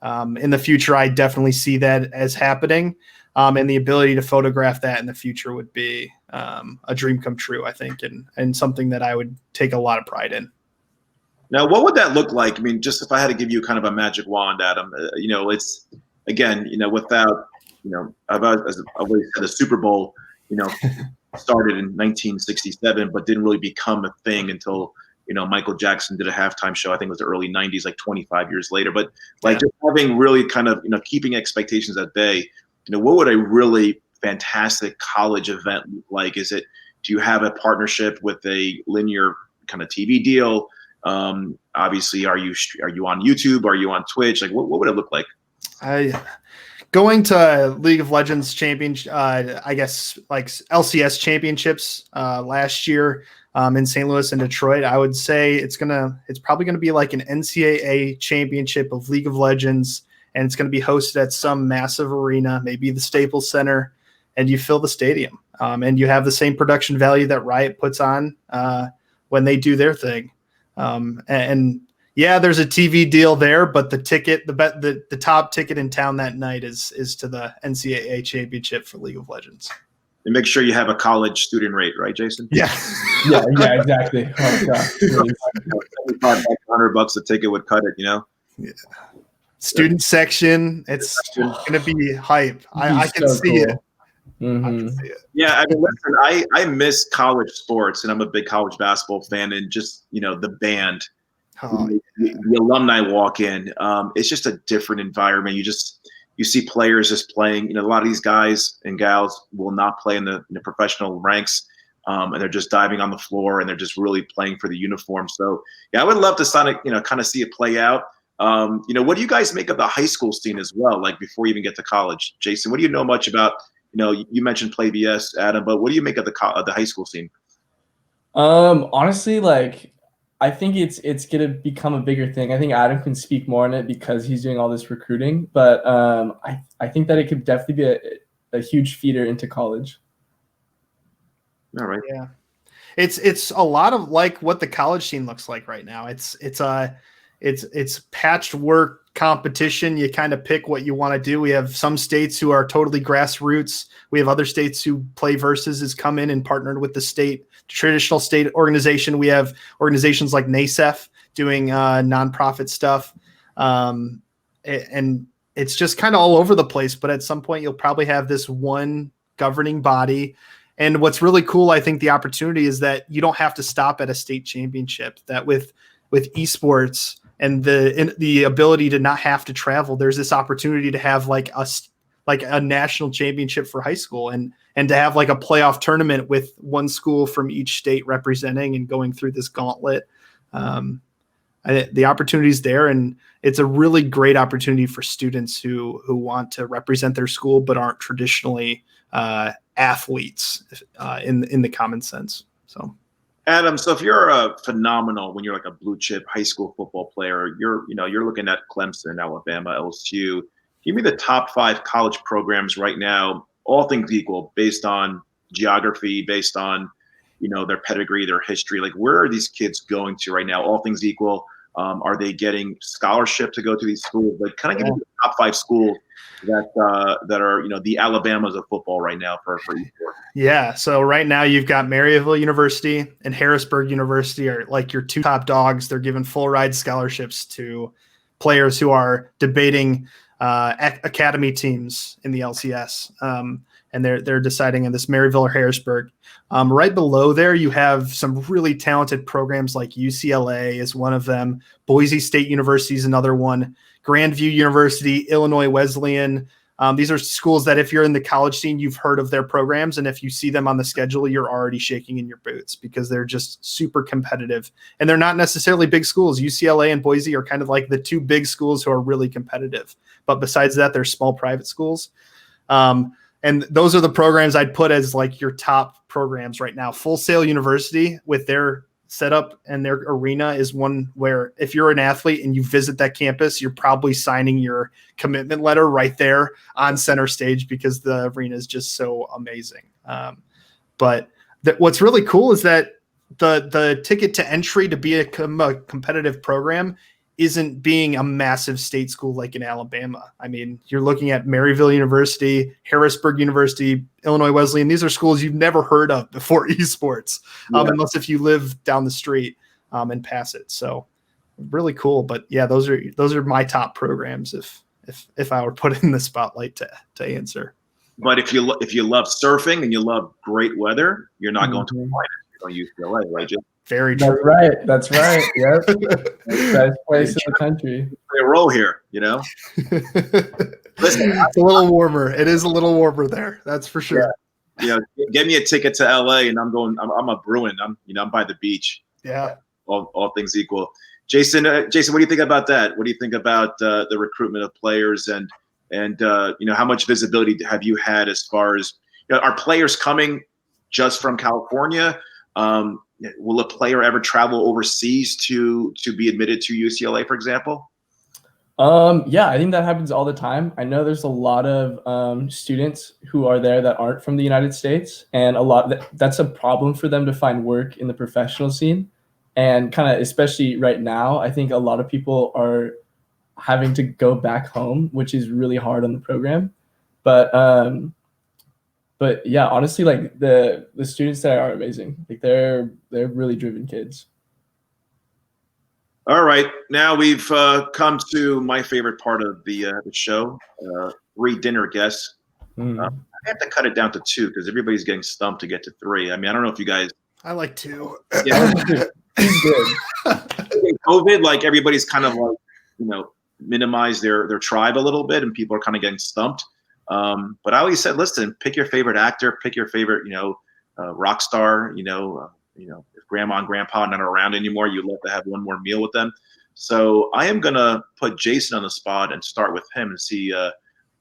C: In the future, I definitely see that as happening. And the ability to photograph that in the future would be a dream come true, I think, and something that I would take a lot of pride in.
A: Now, what would that look like? I mean, just if I had to give you kind of a magic wand, Adam, it's, again, without, I've always said the Super Bowl, started in 1967, but didn't really become a thing until, Michael Jackson did a halftime show. I think it was the early 90s, like 25 years later. But just having really kind of, keeping expectations at bay, what would a really fantastic college event look like? Do you have a partnership with a linear kind of TV deal? Obviously, are you on YouTube? Are you on Twitch? Like, what would it look like?
C: Going to League of Legends championship, I guess like LCS championships last year in St. Louis and Detroit. I would say it's probably gonna be like an NCAA championship of League of Legends, and it's gonna be hosted at some massive arena, maybe the Staples Center, and you fill the stadium, and you have the same production value that Riot puts on when they do their thing, and yeah, there's a TV deal there, but the ticket, the top ticket in town that night is to the NCAA championship for League of Legends.
A: And make sure you have a college student rate, right, Jason?
C: Yeah,
B: yeah, exactly. Oh, God.
A: $100 a ticket would cut it, you know.
C: Yeah. Student section, it's gonna be hype. I can see it.
B: Mm-hmm.
C: I can see it.
A: Yeah, I mean, listen, I miss college sports, and I'm a big college basketball fan, and just the band.
C: Oh,
A: the alumni walk in. It's just a different environment. You see players just playing. A lot of these guys and gals will not play in the professional ranks, and they're just diving on the floor, and they're just really playing for the uniform. So yeah, I would love to kind of see it play out. What do you guys make of the high school scene as well? Like before you even get to college, Jason, what do you know much about? You mentioned Play BS, Adam, but what do you make of the high school scene?
B: Honestly, like, I think it's gonna become a bigger thing. I think Adam can speak more on it because he's doing all this recruiting. But I think that it could definitely be a huge feeder into college.
A: All right.
C: Yeah, it's a lot of like what the college scene looks like right now. It's patchwork competition. You kind of pick what you want to do. We have some states who are totally grassroots. We have other states who Play Versus has come in and partnered with the traditional state organization. We have organizations like NASEF doing nonprofit stuff. And it's just kind of all over the place. But at some point, you'll probably have this one governing body. And what's really cool, I think the opportunity is that you don't have to stop at a state championship. That with esports and the ability to not have to travel, there's this opportunity to have like a national championship for high school and to have like a playoff tournament with one school from each state representing and going through this gauntlet. The opportunity's there, and it's a really great opportunity for students who want to represent their school but aren't traditionally athletes in the common sense. So.
A: Adam, so if you're a phenomenal, when you're like a blue chip high school football player, you're looking at Clemson, Alabama, LSU. Give me the top 5 college programs right now, all things equal, based on geography, based on their pedigree, their history. Like, where are these kids going to right now? All things equal, are they getting scholarship to go to these schools? Like, kind of give me the top 5 schools that are the Alabamas of football right now for esports.
C: Yeah, so right now you've got Maryville University and Harrisburg University are like your 2 top dogs. They're giving full ride scholarships to players who are debating academy teams in the LCS, and they're deciding in this Maryville or Harrisburg. Right below there, you have some really talented programs like UCLA is one of them. Boise State University is another one. Grandview University, Illinois Wesleyan. These are schools that if you're in the college scene, you've heard of their programs. And if you see them on the schedule, you're already shaking in your boots because they're just super competitive. And they're not necessarily big schools. UCLA and Boise are kind of like the 2 big schools who are really competitive. But besides that, they're small private schools. And those are the programs I'd put as like your top programs right now. Full Sail University with their setup and their arena is one where if you're an athlete and you visit that campus, you're probably signing your commitment letter right there on center stage because the arena is just so amazing. But what's really cool is that the ticket to entry to be a competitive program isn't being a massive state school like in Alabama. I mean, you're looking at Maryville University, Harrisburg University, Illinois Wesleyan. These are schools you've never heard of before esports, unless if you live down the street and pass it. So really cool. But yeah, those are my top programs if I were put in the spotlight to answer.
A: But if you love surfing and you love great weather, you're not going to Aquinas. You're going to UCLA, right, Jim?
C: Very true.
B: That's right. Yep. Best place in the country.
A: Play a role here, Listen,
C: it's a little warmer. It is a little warmer there. That's for sure.
A: Yeah. Get me a ticket to LA, and I'm a Bruin. I'm by the beach.
C: Yeah.
A: all things equal. Jason, what do you think about that? What do you think about the recruitment of players and how much visibility have you had as far as are players coming just from California? Will a player ever travel overseas to be admitted to UCLA, for example?
B: Yeah, I think that happens all the time. I know there's a lot of students who are there that aren't from the United States, and that's a problem for them to find work in the professional scene. And kind of, especially right now, I think a lot of people are having to go back home, which is really hard on the program. But yeah, honestly, like the students there are amazing. Like they're really driven kids.
A: All right, now we've come to my favorite part of the show, 3 dinner guests. I have to cut it down to 2 because everybody's getting stumped to get to 3. I mean, I don't know if you guys.
C: I like 2.
A: Yeah,
B: He's good.
A: COVID, like everybody's kind of like minimize their tribe a little bit, and people are kind of getting stumped. But I always said, listen, pick your favorite actor, pick your favorite rock star. If grandma and grandpa are not around anymore, you'd love to have one more meal with them. So I am gonna put Jason on the spot and start with him and see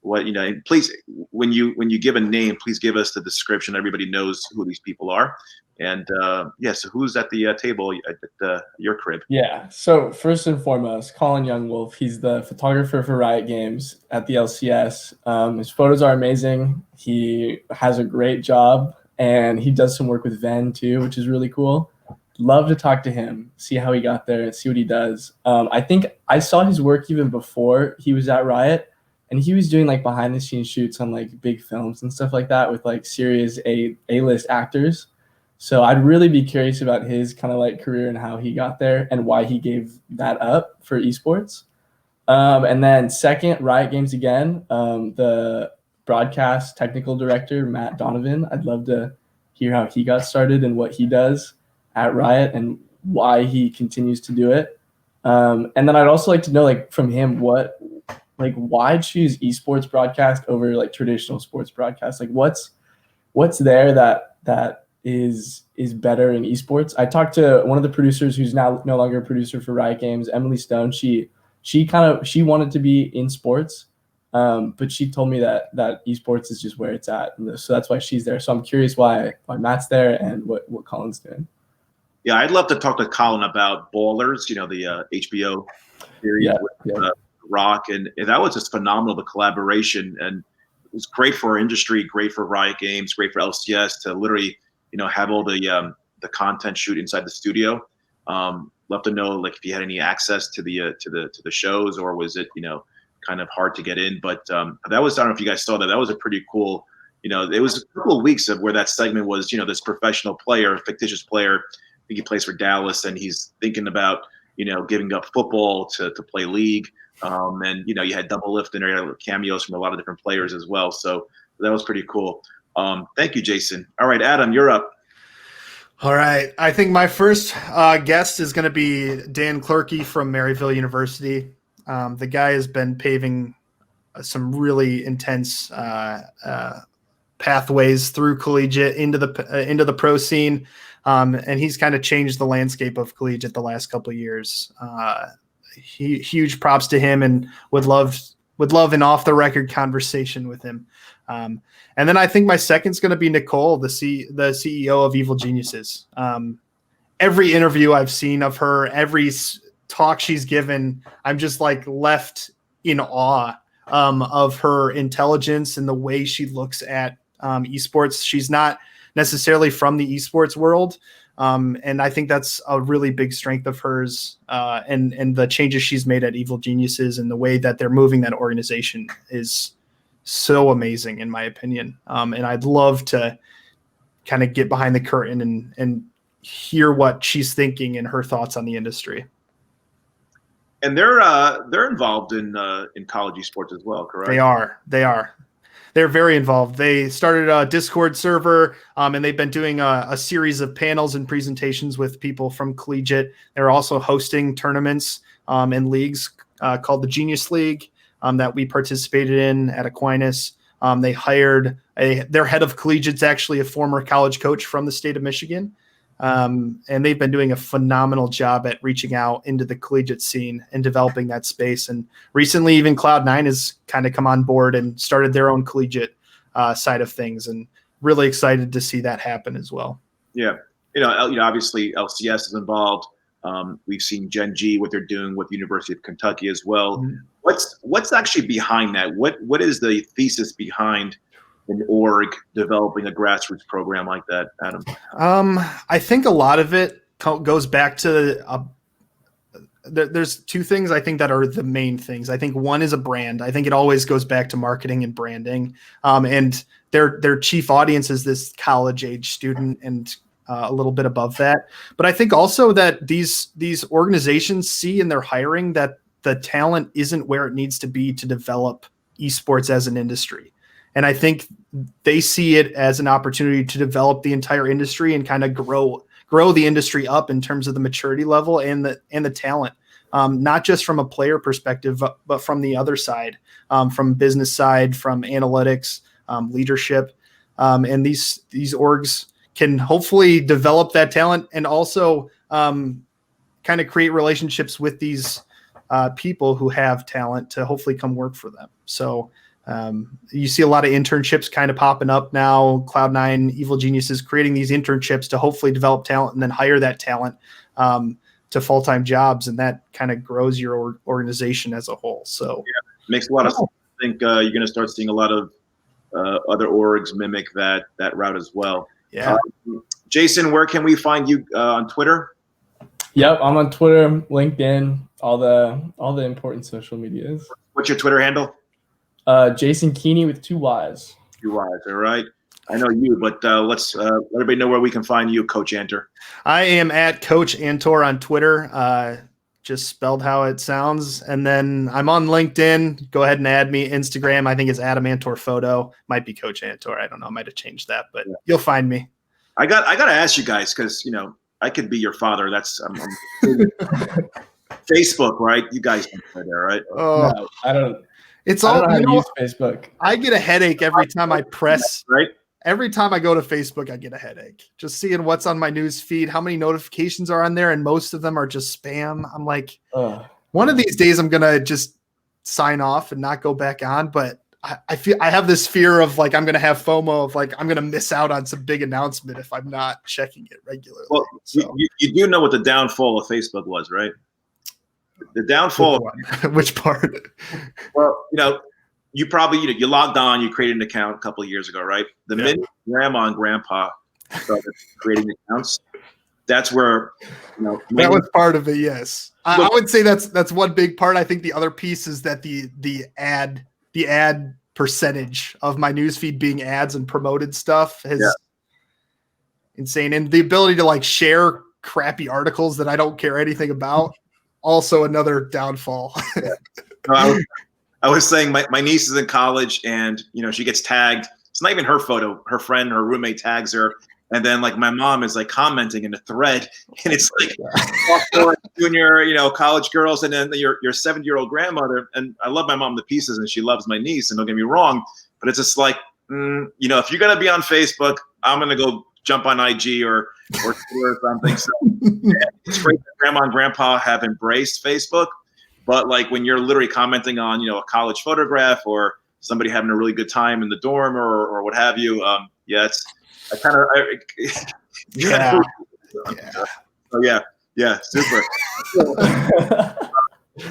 A: what And please, when you give a name, please give us the description. Everybody knows who these people are. And so who's at the table at your crib?
B: Yeah. So first and foremost, Colin Youngwolf. He's the photographer for Riot Games at the LCS. His photos are amazing. He has a great job, and he does some work with Venn too, which is really cool. Love to talk to him, see how he got there, and see what he does. I think I saw his work even before he was at Riot, and he was doing like behind the scenes shoots on like big films and stuff like that with like serious A-list actors. So I'd really be curious about his kind of like career and how he got there and why he gave that up for esports. And then second, Riot Games again, the broadcast technical director, Matt Donovan. I'd love to hear how he got started and what he does at Riot and why he continues to do it. And then I'd also like to know like from him, why choose esports broadcast over like traditional sports broadcast? Like what's there that is better in esports? I talked to one of the producers who's now no longer a producer for Riot Games, Emily Stone. She wanted to be in sports, but she told me that esports is just where it's at, so that's why she's there. So I'm curious why Matt's there and what Colin's doing.
A: Yeah, I'd love to talk to Colin about Ballers, the HBO series with Rock, and that was just phenomenal, the collaboration, and it was great for our industry, great for Riot Games, great for LCS to literally have all the content shoot inside the studio. Love to know like if you had any access to the shows, or was it kind of hard to get in? But that was, I don't know if you guys saw that. That was a pretty cool. It was a couple of weeks of where that segment was. This professional player, fictitious player. I think he plays for Dallas, and he's thinking about giving up football to play league. And you had double lift and there cameos from a lot of different players as well. So that was pretty cool. Thank you, Jason. All right, Adam, you're up.
C: All right. I think my first guest is going to be Dan Clerkey from Maryville University. The guy has been paving some really intense pathways through collegiate into the pro scene, and he's kind of changed the landscape of collegiate the last couple of years. Huge props to him, and would love an off the record conversation with him. And then I think my second's going to be Nicole, the CEO of Evil Geniuses. Every interview I've seen of her, every talk she's given, I'm just like left in awe of her intelligence and the way she looks at esports. She's not necessarily from the esports world. And I think that's a really big strength of hers, and the changes she's made at Evil Geniuses and the way that they're moving that organization is so amazing, in my opinion. And I'd love to kind of get behind the curtain and hear what she's thinking and her thoughts on the industry.
A: And they're involved in college esports as well, correct?
C: They are. They're very involved. They started a Discord server, and they've been doing a series of panels and presentations with people from collegiate. They're also hosting tournaments and leagues called the Genius League that we participated in at Aquinas. They hired their head of collegiate's actually a former college coach from the state of Michigan. And they've been doing a phenomenal job at reaching out into the collegiate scene and developing that space. And recently, even Cloud9 has kind of come on board and started their own collegiate side of things, and really excited to see that happen as well.
A: Yeah. Obviously LCS is involved. We've seen Gen G, what they're doing with the University of Kentucky as well. Mm-hmm. What's actually behind that? What is the thesis behind an org developing a grassroots program like that, Adam?
C: I think a lot of it goes back to there's two things I think that are the main things. I think one is a brand. I think it always goes back to marketing and branding. And their chief audience is this college age student and a little bit above that. But I think also that these organizations see in their hiring that the talent isn't where it needs to be to develop esports as an industry. And I think they see it as an opportunity to develop the entire industry and kind of grow the industry up in terms of the maturity level and the talent, not just from a player perspective, but from the other side, from business side, from analytics, leadership. And these orgs can hopefully develop that talent and also kind of create relationships with these people who have talent to hopefully come work for them. So you see a lot of internships kind of popping up now. Cloud9, Evil Geniuses creating these internships to hopefully develop talent and then hire that talent to full-time jobs, and that kind of grows your organization as a whole. So
A: makes a lot of sense. I think you're going to start seeing a lot of other orgs mimic that route as well.
C: Yeah.
A: Jason, where can we find you on Twitter?
B: Yep, I'm on Twitter, LinkedIn, all the important social medias.
A: What's your Twitter handle?
B: Jason Keany with 2 Y's.
A: 2 Y's, all right. I know you, but let's let everybody know where we can find you, Coach Antor.
C: I am at Coach Antor on Twitter, just spelled how it sounds. And then I'm on LinkedIn. Go ahead and add me. Instagram, I think it's Adam Antor Photo. Might be Coach Antor. I don't know. I might have changed that, but you'll find me. I got
A: to ask you guys because, I could be your father. That's Facebook, right? You guys can play there, right?
B: Oh, no, I don't.
C: It's all.
B: I don't know how to use Facebook.
C: I get a headache every time I press.
A: Right.
C: Every time I go to Facebook, I get a headache. Just seeing what's on my news feed, how many notifications are on there, and most of them are just spam. I'm like, one of these days I'm gonna just sign off and not go back on. But I feel I have this fear of like I'm gonna have FOMO of like I'm gonna miss out on some big announcement if I'm not checking it regularly.
A: Well, so. you do know what the downfall of Facebook was, right? The downfall.
C: Which part?
A: Well, you probably you logged on, you created an account a couple of years ago, right? The minute grandma and grandpa started creating accounts, that's where
C: that was part of it. Yes, I would say that's one big part. I think the other piece is that the ad percentage of my newsfeed being ads and promoted stuff is insane, and the ability to like share crappy articles that I don't care anything about. Also another downfall.
A: No, I was saying my niece is in college and, she gets tagged. It's not even her photo. Her friend, her roommate tags her. And then like my mom is like commenting in a thread and it's like junior, college girls. And then your 70-year-old grandmother. And I love my mom to pieces and she loves my niece, and don't get me wrong, but it's just like, if you're going to be on Facebook, I'm going to go jump on IG or Twitter or something. So it's great that grandma and grandpa have embraced Facebook, but like when you're literally commenting on, a college photograph or somebody having a really good time in the dorm or what have you. Super.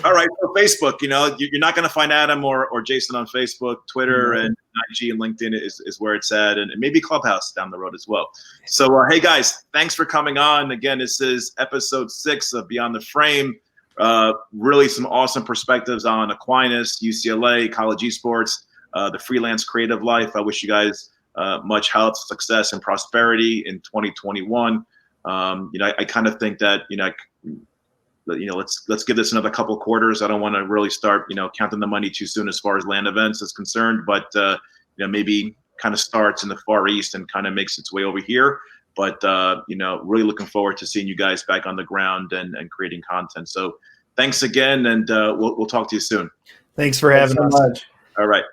A: All right. So Facebook, you're not going to find Adam or Jason on Facebook. Twitter and IG and LinkedIn is where it's at, and maybe Clubhouse down the road as well. So, hey guys, thanks for coming on. Again, this is episode 6 of Beyond the Frame. Really some awesome perspectives on Aquinas, UCLA, college esports, the freelance creative life. I wish you guys much health, success, and prosperity in 2021. I kind of think that, let's give this another couple quarters. I don't want to really start, counting the money too soon as far as land events is concerned, but maybe kind of starts in the Far East and kind of makes its way over here. But really looking forward to seeing you guys back on the ground and creating content. So thanks again, and we'll talk to you soon.
C: Thanks for having us.
A: All right.